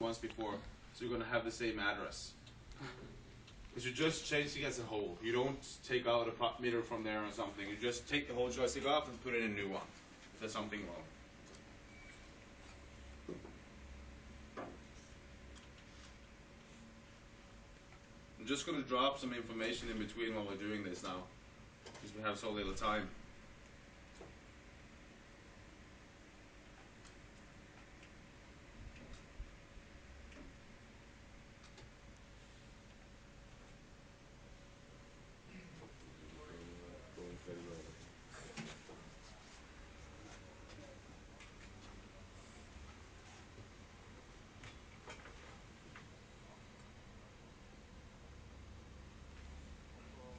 once before, so you're going to have the same address. Because you're just changing as a whole. You don't take out a meter from there or something. You just take the whole joystick off and put in a new one if there's something wrong. I'm just going to drop some information in between while we're doing this now, because we have so little time.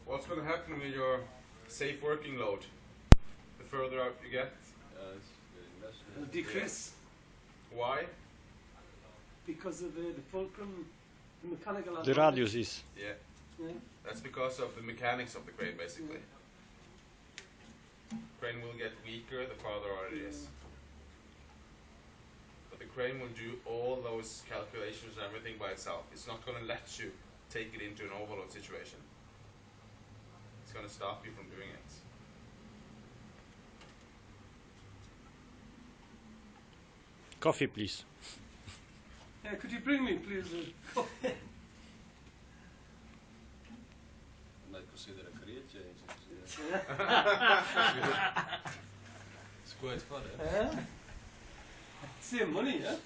What's going to happen with your safe working load? The further out you get? It'll decrease. Why? Because of the fulcrum, the mechanical The radius is. Yeah. Yeah. That's because of the mechanics of the crane, basically. Crane will get weaker the farther out it is. But the crane will do all those calculations and everything by itself. It's not going to let you take it into an overload situation. It's going to stop you from doing it. Coffee, please. Yeah, could you bring me, please, a coffee? It's quite fun, eh? Yeah. Save money, yeah?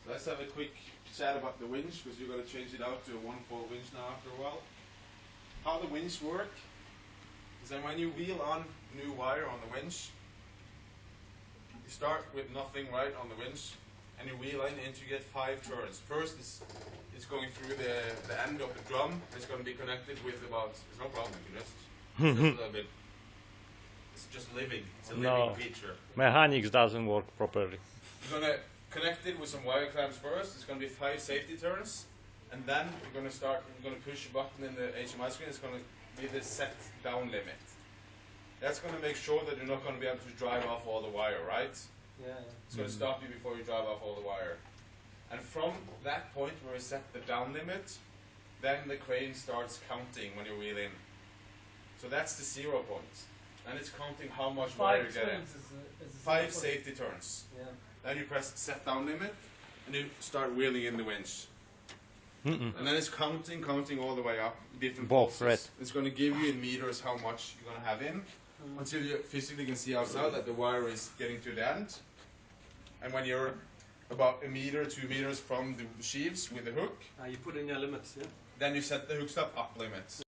Let's have a quick chat about the winch, because you're going to change it out to a 1/4 winch now after a while. How the winch work is that when you wheel on new wire on the winch, you start with nothing right on the winch, and you wheel in and you get 5 turns. First it's going through the end of the drum. It's going to be connected with about, it's no problem, you just a little bit. It's just living. It's a living feature. Mechanics doesn't work properly. You're going to connect it with some wire clamps first. It's going to be 5 safety turns, and then you're going to push a button in the HMI screen. It's going to be the set down limit. That's going to make sure that you're not going to be able to drive off all the wire, right? Yeah. It's going to stop you before you drive off all the wire. And from that point where we set the down limit, then the crane starts counting when you wheel in. So that's the 0 point. And it's counting how much wire you get in. 5 safety turns. Yeah. Then you press set down limit, and you start wheeling in the winch. And then it's counting all the way up, different Both, pulses. right. It's going to give you in meters how much you're going to have in, until you physically can see outside that the wire is getting to the end. And when you're about 1 meter, 2 meters from the sheaves with the hook, You put in your limits, yeah? then you set the hook stop up limits.